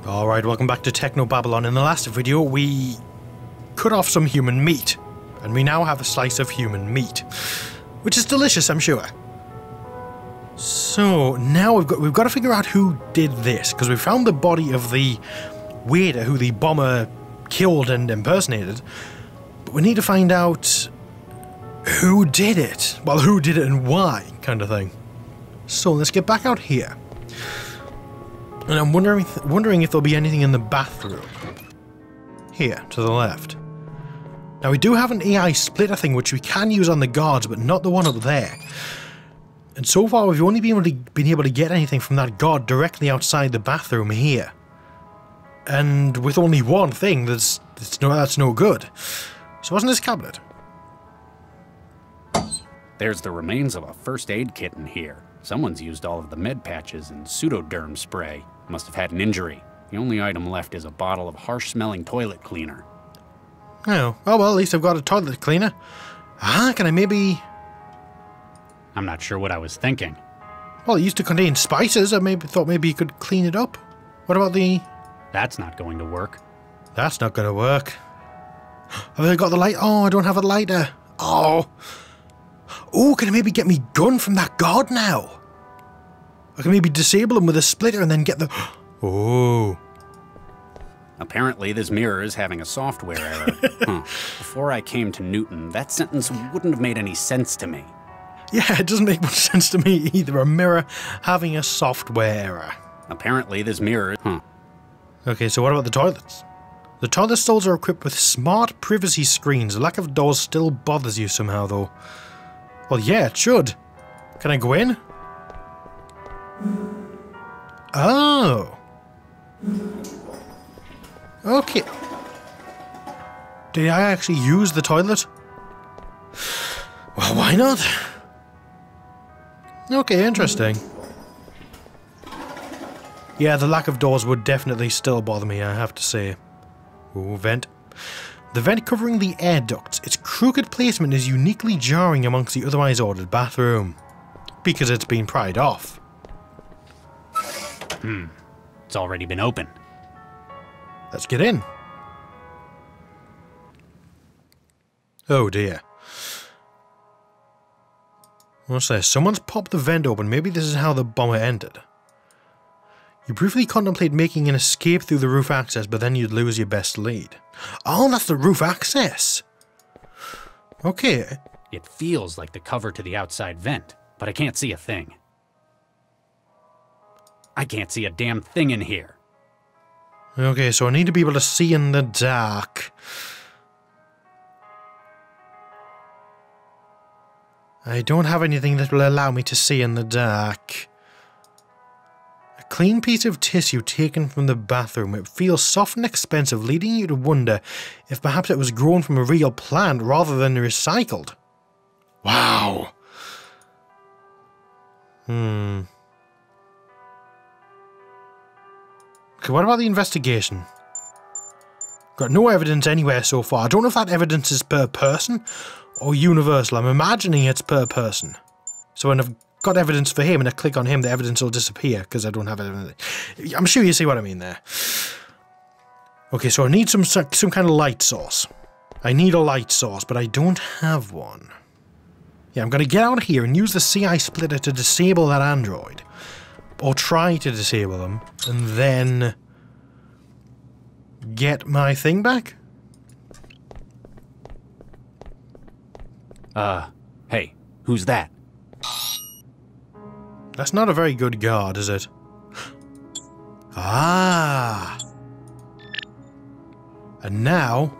Alright, welcome back to Technobabylon. In the last video, we cut off some human meat, and we now have a slice of human meat, which is delicious, I'm sure. So, now we've got to figure out who did this, because we found the body of the waiter who the bomber killed and impersonated, but we need to find out who did it. Well, who did it and why, kind of thing. So, let's get back out here. And I'm wondering if there'll be anything in the bathroom. Here, to the left. Now we do have an AI splitter thing which we can use on the guards, but not the one up there. And so far we've only been able to get anything from that guard directly outside the bathroom here. And with only one thing, that's no good. So wasn't this cabinet? There's the remains of a first aid kit in here. Someone's used all of the med patches and pseudoderm spray. Must have had an injury. The only item left is a bottle of harsh-smelling toilet cleaner. Oh well, at least I've got a toilet cleaner. Can I maybe... I'm not sure what I was thinking. Well, it used to contain spices. I thought maybe you could clean it up. What about the... That's not going to work. That's not going to work. Have I got the light? Oh, I don't have a lighter. Oh, can I maybe get me gun from that guard now? I can maybe disable him with a splitter and then get the... Oh. Apparently this mirror is having a software error. Before I came to Newton, that sentence wouldn't have made any sense to me. Yeah, it doesn't make much sense to me either. A mirror having a software error. Apparently this mirror... Okay, so what about the toilets? The toilet stalls are equipped with smart privacy screens. The lack of doors still bothers you somehow, though. Well, yeah, it should. Can I go in? Oh. Okay. Did I actually use the toilet? Well, why not? Okay, interesting. Yeah, the lack of doors would definitely still bother me, I have to say. Ooh, vent. The vent covering the air ducts, its crooked placement is uniquely jarring amongst the otherwise ordered bathroom. Because it's been pried off. It's already been opened. Let's get in. Oh dear. What's this? Someone's popped the vent open. Maybe this is how the bomber entered. You briefly contemplate making an escape through the roof access, but then you'd lose your best lead. Oh, that's the roof access! Okay. It feels like the cover to the outside vent, but I can't see a thing. I can't see a damn thing in here. Okay, so I need to be able to see in the dark. I don't have anything that will allow me to see in the dark. A clean piece of tissue taken from the bathroom. It feels soft and expensive, leading you to wonder if perhaps it was grown from a real plant rather than recycled. Wow. Okay, what about the investigation? Got no evidence anywhere so far. I don't know if that evidence is per person or universal. I'm imagining it's per person. So when I've got evidence for him and I click on him, the evidence will disappear because I don't have evidence. I'm sure you see what I mean there. Okay, so I need some kind of light source. I need a light source, but I don't have one. Yeah, I'm going to get out here and use the CI splitter to disable that android. Or try to disable them, and then get my thing back? Hey, who's that? That's not a very good guard, is it? Ah! And now...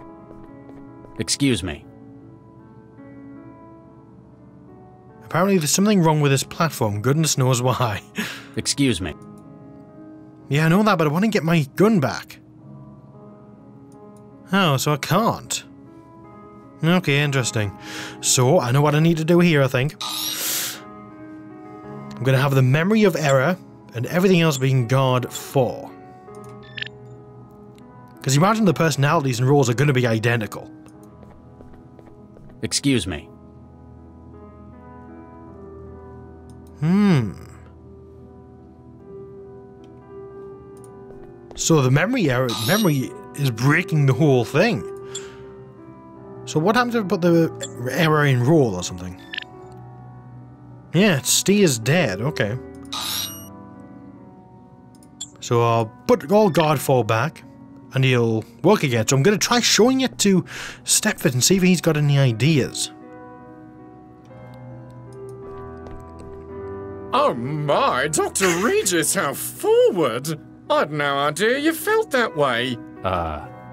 Excuse me. Apparently there's something wrong with this platform, goodness knows why. Excuse me. Yeah, I know that, but I want to get my gun back. Oh, so I can't. Okay, interesting. So, I know what I need to do here, I think. I'm going to have the memory of error and everything else being guard 4. Because imagine the personalities and roles are going to be identical. Excuse me. So the memory is breaking the whole thing. So what happens if I put the error in roll or something? Yeah, Steer's dead, okay. So I'll put all guard 4 back, and he'll work again. So I'm going to try showing it to Stepford and see if he's got any ideas. Oh my, Dr. Regis, how forward! I'd no idea you felt that way.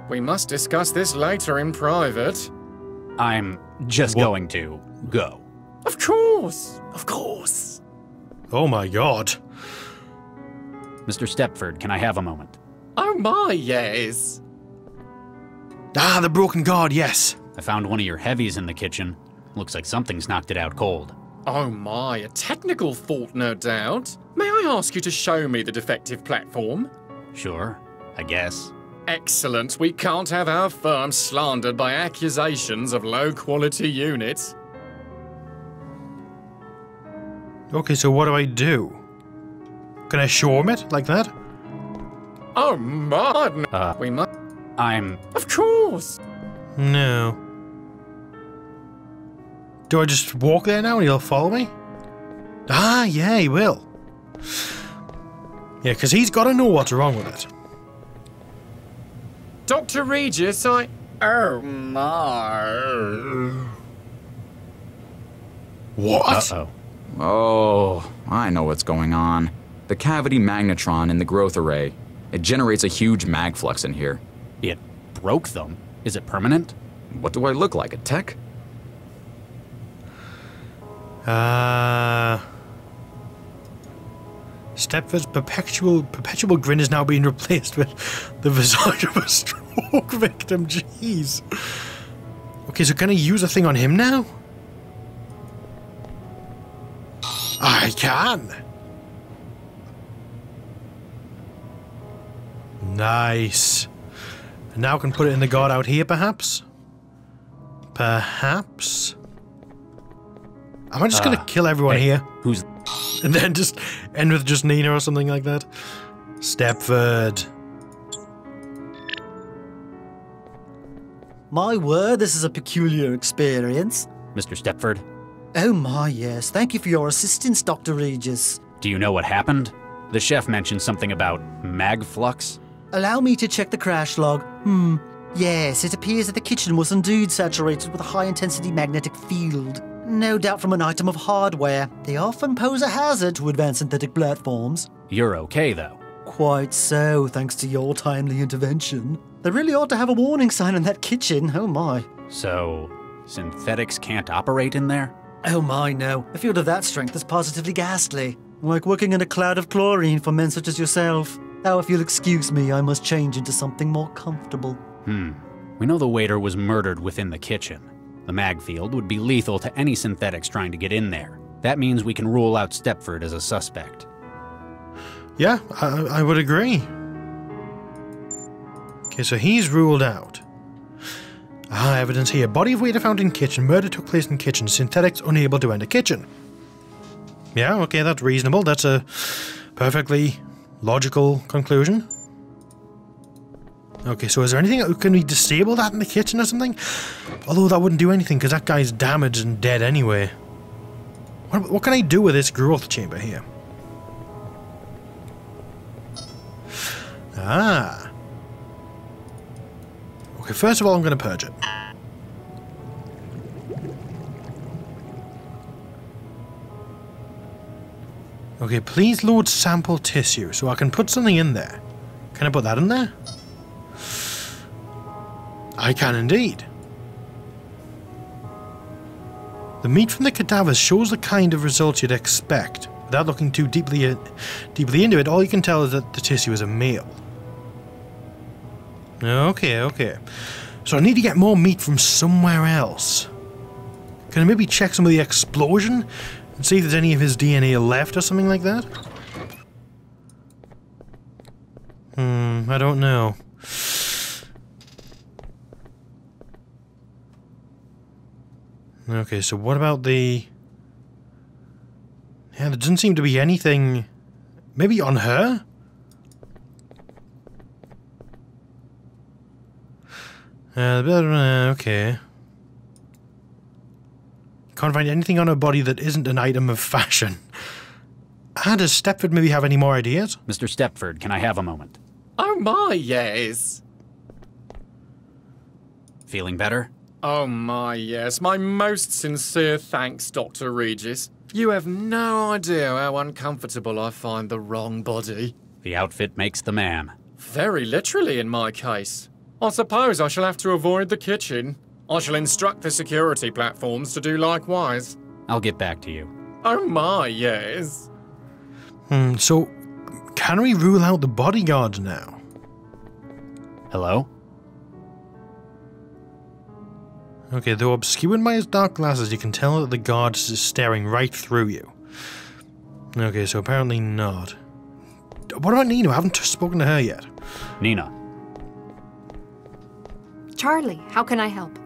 We must discuss this later in private. I'm just going to go. Of course, of course. Oh my god. Mr. Stepford, can I have a moment? Oh my, yes. Ah, the broken guard, yes. I found one of your heavies in the kitchen. Looks like something's knocked it out cold. Oh my, a technical fault, no doubt. May I ask you to show me the defective platform? Sure, I guess. Excellent. We can't have our firm slandered by accusations of low-quality units. Okay, so what do I do? Can I show him it like that? Oh my, we must... Of course. No. Do I just walk there now and he'll follow me? Ah, yeah, he will. Yeah, because he's got to know what's wrong with it. Dr. Regis, Oh my... What? Uh-oh. Oh, I know what's going on. The cavity magnetron in the growth array. It generates a huge mag flux in here. It broke them? Is it permanent? What do I look like, a tech? Stepford's perpetual grin is now being replaced with the visage of a stroke victim. Jeez. Okay, so can I use a thing on him now? I can. Nice. Now I can put it in the guard out here, perhaps? Perhaps? Am I just gonna kill everyone here? Who's... And then just end with just Nina or something like that? Stepford. My word, this is a peculiar experience. Mr. Stepford? Oh my, yes. Thank you for your assistance, Dr. Regis. Do you know what happened? The chef mentioned something about mag flux. Allow me to check the crash log. Yes, it appears that the kitchen was indeed saturated with a high-intensity magnetic field. No doubt from an item of hardware. They often pose a hazard to advanced synthetic platforms. You're okay, though. Quite so, thanks to your timely intervention. They really ought to have a warning sign in that kitchen, oh my. So, synthetics can't operate in there? Oh my, no. A field of that strength is positively ghastly. Like working in a cloud of chlorine for men such as yourself. Now, if you'll excuse me, I must change into something more comfortable. We know the waiter was murdered within the kitchen. The mag field would be lethal to any synthetics trying to get in there. That means we can rule out Stepford as a suspect. Yeah, I would agree. Okay, so he's ruled out. Evidence here. Body of waiter found in kitchen. Murder took place in kitchen. Synthetics unable to enter kitchen. Yeah, okay, that's reasonable. That's a perfectly logical conclusion. Okay, so is there anything... Can we disable that in the kitchen or something? Although that wouldn't do anything, because that guy's damaged and dead anyway. What can I do with this growth chamber here? Okay, first of all, I'm going to purge it. Okay, please load sample tissue, so I can put something in there. Can I put that in there? I can indeed. The meat from the cadavers shows the kind of results you'd expect. Without looking too deeply into it, all you can tell is that the tissue is a male. Okay. So I need to get more meat from somewhere else. Can I maybe check some of the explosion? And see if there's any of his DNA left or something like that? I don't know. Okay, so what about the... Yeah, there doesn't seem to be anything... Maybe on her? Okay. Can't find anything on her body that isn't an item of fashion. Does Stepford maybe have any more ideas? Mr. Stepford, can I have a moment? Oh my, yes. Feeling better? Oh my, yes. My most sincere thanks, Dr. Regis. You have no idea how uncomfortable I find the wrong body. The outfit makes the man. Very literally in my case. I suppose I shall have to avoid the kitchen. I shall instruct the security platforms to do likewise. I'll get back to you. Oh my, yes. So, can we rule out the bodyguards now? Hello? Okay, though obscured by his dark glasses, you can tell that the guard is staring right through you. Okay, so apparently not. What about Nina? I haven't spoken to her yet. Nina. Charlie, how can I help?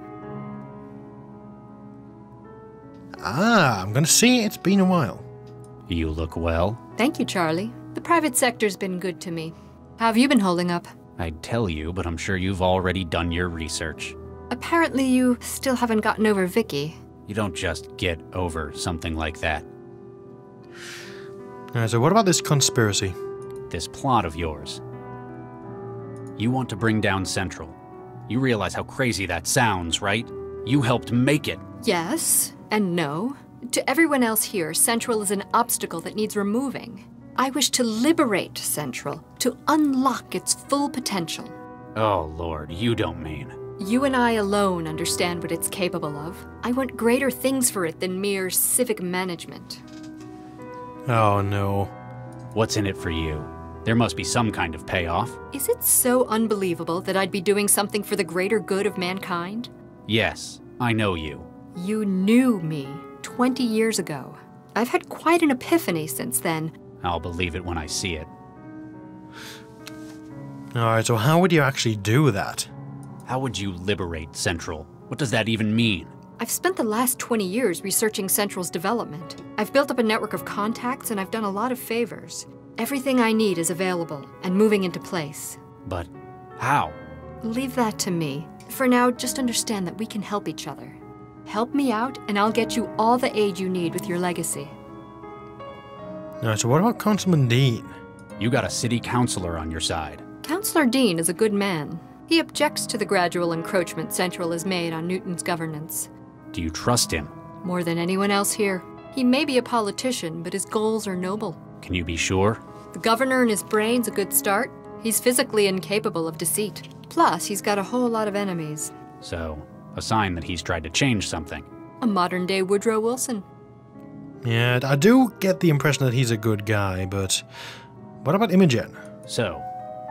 I'm gonna say it's been a while. You look well. Thank you, Charlie. The private sector's been good to me. How have you been holding up? I'd tell you, but I'm sure you've already done your research. Apparently you still haven't gotten over Vicky. You don't just get over something like that. Alright, so what about this conspiracy? This plot of yours. You want to bring down Central. You realize how crazy that sounds, right? You helped make it. Yes, and no. To everyone else here, Central is an obstacle that needs removing. I wish to liberate Central, to unlock its full potential. Oh, Lord, you don't mean. You and I alone understand what it's capable of. I want greater things for it than mere civic management. Oh no. What's in it for you? There must be some kind of payoff. Is it so unbelievable that I'd be doing something for the greater good of mankind? Yes, I know you. You knew me 20 years ago. I've had quite an epiphany since then. I'll believe it when I see it. Alright, so how would you actually do that? How would you liberate Central? What does that even mean? I've spent the last 20 years researching Central's development. I've built up a network of contacts and I've done a lot of favors. Everything I need is available and moving into place. But how? Leave that to me. For now, just understand that we can help each other. Help me out and I'll get you all the aid you need with your legacy. Alright, so what about Councilman Dean? You got a city councilor on your side. Councillor Dean is a good man. He objects to the gradual encroachment Central has made on Newton's governance. Do you trust him? More than anyone else here. He may be a politician, but his goals are noble. Can you be sure? The governor and his brain's a good start. He's physically incapable of deceit. Plus, he's got a whole lot of enemies. So, a sign that he's tried to change something. A modern-day Woodrow Wilson. Yeah, I do get the impression that he's a good guy, but what about Imogen? So,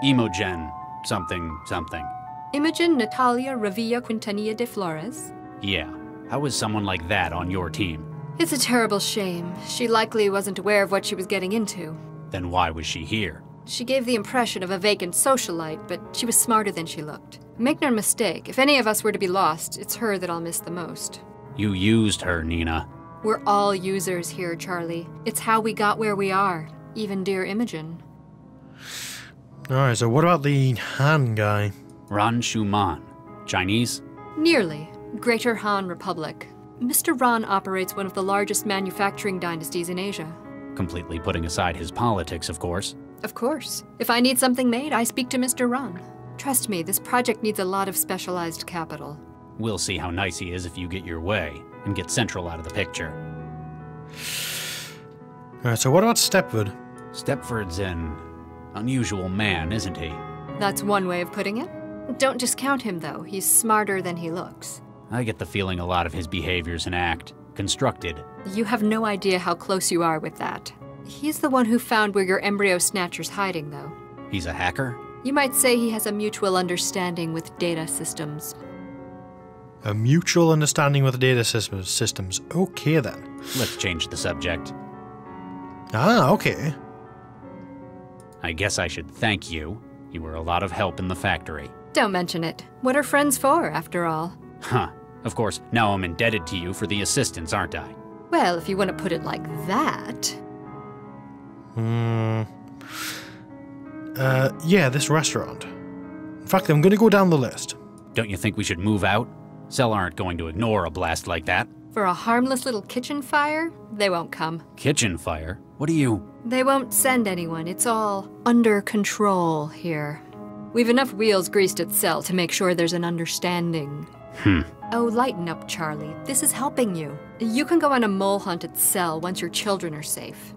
Imogen something something. Imogen Natalia Revilla Quintanilla de Flores? Yeah. How is someone like that on your team? It's a terrible shame. She likely wasn't aware of what she was getting into. Then why was she here? She gave the impression of a vacant socialite, but she was smarter than she looked. Make no mistake, if any of us were to be lost, it's her that I'll miss the most. You used her, Nina. We're all users here, Charlie. It's how we got where we are, even dear Imogen. Alright, so what about the Han guy? Ran Shuman. Chinese? Nearly. Greater Han Republic. Mr. Ran operates one of the largest manufacturing dynasties in Asia. Completely putting aside his politics, of course. Of course. If I need something made, I speak to Mr. Ran. Trust me, this project needs a lot of specialized capital. We'll see how nice he is if you get your way and get Central out of the picture. Alright, so what about Stepford? Stepford's an unusual man, isn't he? That's one way of putting it. Don't discount him, though. He's smarter than he looks. I get the feeling a lot of his behavior's an act. Constructed. You have no idea how close you are with that. He's the one who found where your embryo snatcher's hiding, though. He's a hacker? You might say he has a mutual understanding with data systems. A mutual understanding with data systems. Okay then. Let's change the subject. Ah, okay. I guess I should thank you. You were a lot of help in the factory. Don't mention it. What are friends for, after all? Huh. Of course, now I'm indebted to you for the assistance, aren't I? Well, if you want to put it like that. Yeah, this restaurant. In fact, I'm gonna go down the list. Don't you think we should move out? Cell aren't going to ignore a blast like that. For a harmless little kitchen fire, they won't come. Kitchen fire? What do you... They won't send anyone. It's all under control here. We've enough wheels greased at Cell to make sure there's an understanding. Oh, lighten up, Charlie. This is helping you. You can go on a mole hunt at Cell once your children are safe.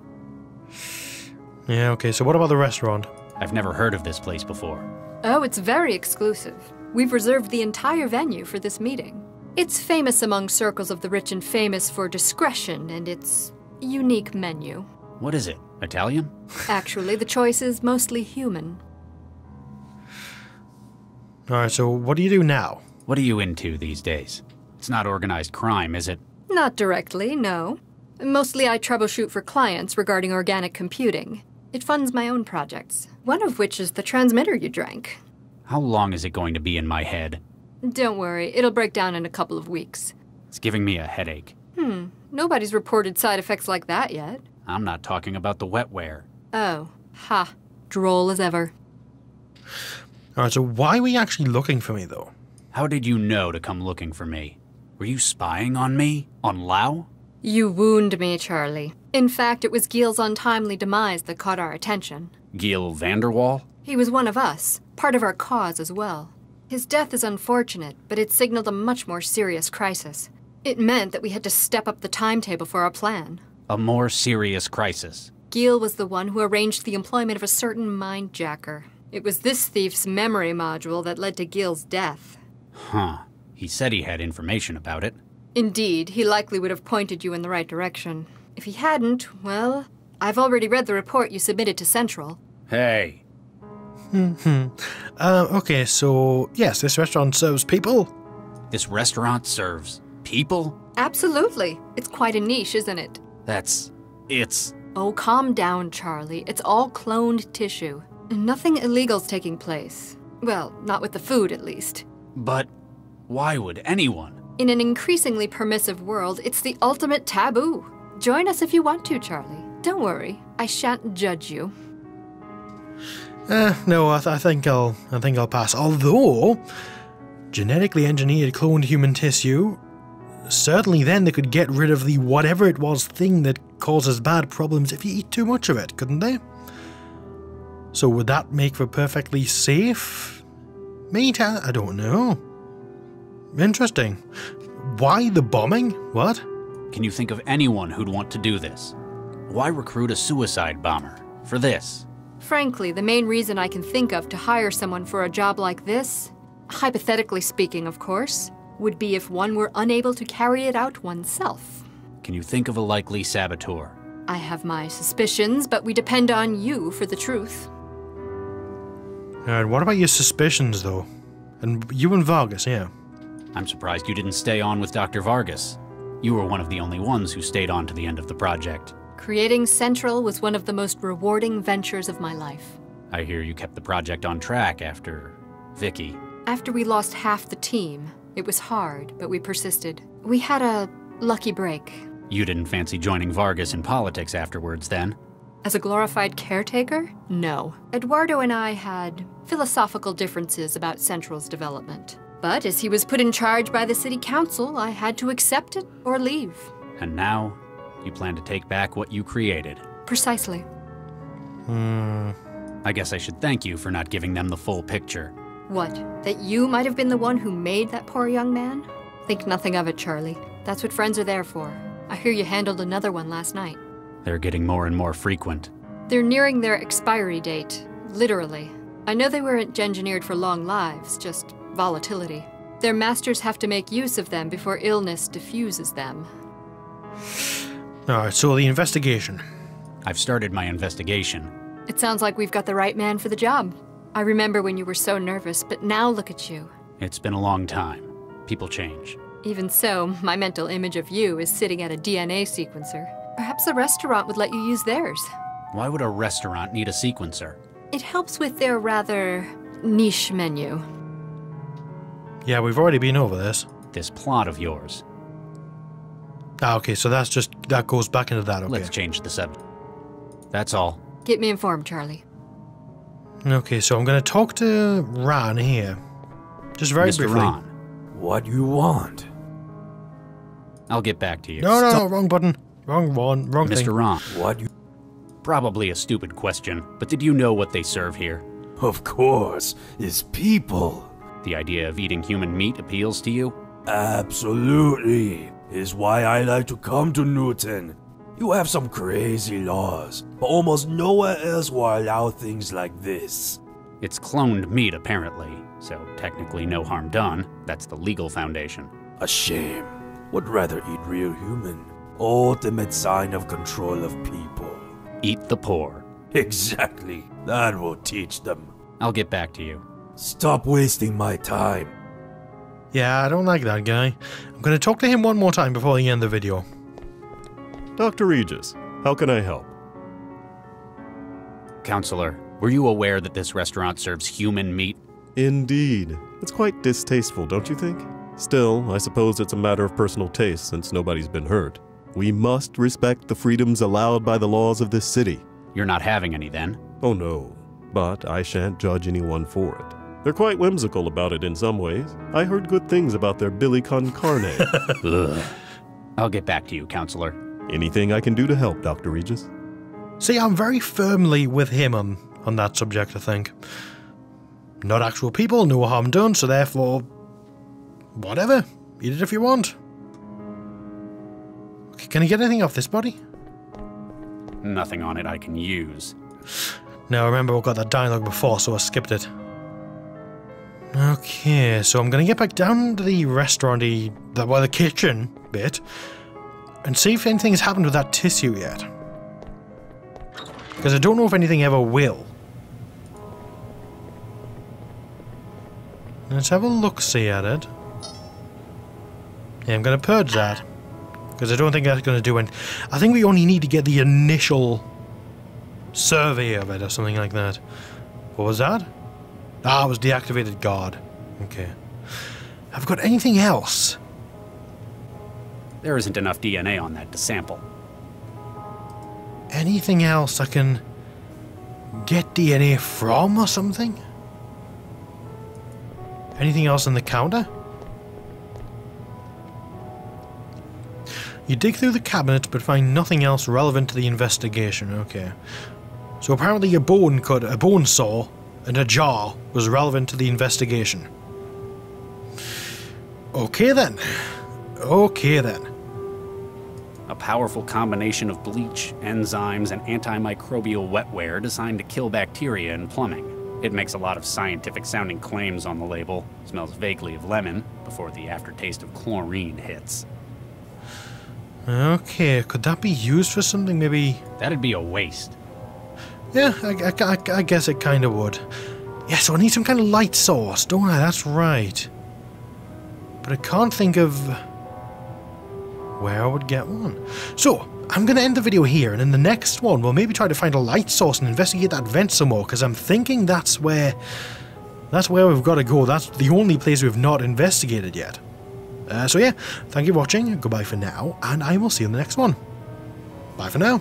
Yeah, okay, so what about the restaurant? I've never heard of this place before. Oh, it's very exclusive. We've reserved the entire venue for this meeting. It's famous among circles of the rich and famous for discretion and its unique menu. What is it? Italian? Actually, the choice is mostly human. Alright, so what do you do now? What are you into these days? It's not organized crime, is it? Not directly, no. Mostly I troubleshoot for clients regarding organic computing. It funds my own projects, one of which is the transmitter you drank. How long is it going to be in my head? Don't worry, it'll break down in a couple of weeks. It's giving me a headache. Nobody's reported side effects like that yet. I'm not talking about the wetware. Oh, ha. Droll as ever. Alright, so why were you actually looking for me, though? How did you know to come looking for me? Were you spying on me? On Lau? You wound me, Charlie. In fact, it was Giel's untimely demise that caught our attention. Giel Vanderwall? He was one of us, part of our cause as well. His death is unfortunate, but it signaled a much more serious crisis. It meant that we had to step up the timetable for our plan. A more serious crisis. Giel was the one who arranged the employment of a certain mindjacker. It was this thief's memory module that led to Giel's death. Huh. He said he had information about it. Indeed, he likely would have pointed you in the right direction. If he hadn't, well, I've already read the report you submitted to Central. Hey. Okay, so, yes, this restaurant serves people? This restaurant serves people? Absolutely. It's quite a niche, isn't it? It's... Oh, calm down, Charlie. It's all cloned tissue. Nothing illegal's taking place. Well, not with the food, at least. But why would anyone? In an increasingly permissive world, it's the ultimate taboo. Join us if you want to, Charlie. Don't worry. I shan't judge you. No, I think I'll pass. Although, genetically engineered cloned human tissue, certainly then they could get rid of the whatever it was thing that causes bad problems if you eat too much of it, couldn't they? So would that make for perfectly safe meat? I don't know. Interesting. Why the bombing? What? Can you think of anyone who'd want to do this? Why recruit a suicide bomber for this? Frankly, the main reason I can think of to hire someone for a job like this, hypothetically speaking, of course, would be if one were unable to carry it out oneself. Can you think of a likely saboteur? I have my suspicions, but we depend on you for the truth. Alright, what about your suspicions, though? And you and Vargas, yeah. I'm surprised you didn't stay on with Dr. Vargas. You were one of the only ones who stayed on to the end of the project. Creating Central was one of the most rewarding ventures of my life. I hear you kept the project on track after Vicky. After we lost half the team, it was hard, but we persisted. We had a lucky break. You didn't fancy joining Vargas in politics afterwards, then? As a glorified caretaker? No. Eduardo and I had philosophical differences about Central's development. But as he was put in charge by the city council, I had to accept it or leave. And now, you plan to take back what you created. Precisely. I guess I should thank you for not giving them the full picture. What? That you might have been the one who made that poor young man? Think nothing of it, Charlie. That's what friends are there for. I hear you handled another one last night. They're getting more and more frequent. They're nearing their expiry date, literally. I know they weren't engineered for long lives, just volatility. Their masters have to make use of them before illness diffuses them. Alright, so the investigation. I've started my investigation. It sounds like we've got the right man for the job. I remember when you were so nervous, but now look at you. It's been a long time. People change. Even so, my mental image of you is sitting at a DNA sequencer. Perhaps a restaurant would let you use theirs. Why would a restaurant need a sequencer? It helps with their rather niche menu. Yeah, we've already been over this. This plot of yours. Ah, okay, so that goes back into that, okay. Let's change the subject. That's all. Keep me informed, Charlie. Okay, so I'm gonna talk to Ran here. Just very Mr. briefly. Ron, What you want? I'll get back to you. No, wrong button. Wrong one, wrong thing. Mr. Ron, What you... probably a stupid question, but did you know what they serve here? Of course, it's people. The idea of eating human meat appeals to you? Absolutely. Is why I like to come to Newton. You have some crazy laws, but almost nowhere else will allow things like this. It's cloned meat, apparently, so technically no harm done. That's the legal foundation. A shame. Would rather eat real human. Ultimate sign of control of people. Eat the poor. Exactly. That will teach them. I'll get back to you. Stop wasting my time. Yeah, I don't like that guy. I'm going to talk to him one more time before the end of the video. Dr. Regis, how can I help? Counselor, were you aware that this restaurant serves human meat? Indeed. It's quite distasteful, don't you think? Still, I suppose it's a matter of personal taste since nobody's been hurt. We must respect the freedoms allowed by the laws of this city. You're not having any then? Oh no, but I shan't judge anyone for it. They're quite whimsical about it in some ways. I heard good things about their Billy con carne. Ugh. I'll get back to you, Counselor. Anything I can do to help, Dr. Regis? See, I'm very firmly with him on that subject, I think. Not actual people, no harm done, so therefore, whatever. Eat it if you want. Okay, can I get anything off this body? Nothing on it I can use. Now, remember, I got that dialogue before, so I skipped it. Okay, so I'm going to get back down to the restaurant-y, the kitchen bit, and see if anything has happened with that tissue yet. Because I don't know if anything ever will. Let's have a look-see at it. Yeah, I'm going to purge that. Because I don't think that's going to do anything. I think we only need to get the initial survey of it or something like that. What was that? Ah, it was deactivated guard. Okay. Have I got anything else? There isn't enough DNA on that to sample. Anything else I can get DNA from or something? Anything else on the counter? You dig through the cabinet but find nothing else relevant to the investigation. Okay. So apparently a bone saw and a jar was relevant to the investigation. Okay then. Okay then. A powerful combination of bleach, enzymes, and antimicrobial wetware designed to kill bacteria in plumbing. It makes a lot of scientific-sounding claims on the label. Smells vaguely of lemon before the aftertaste of chlorine hits. Okay, could that be used for something maybe? That'd be a waste. Yeah, I guess it kind of would. Yeah, so I need some kind of light source, don't I? That's right. But I can't think of where I would get one. So, I'm going to end the video here, and in the next one, we'll maybe try to find a light source and investigate that vent some more, because I'm thinking that's where we've got to go. That's the only place we've not investigated yet. So yeah, thank you for watching, goodbye for now, and I will see you in the next one. Bye for now.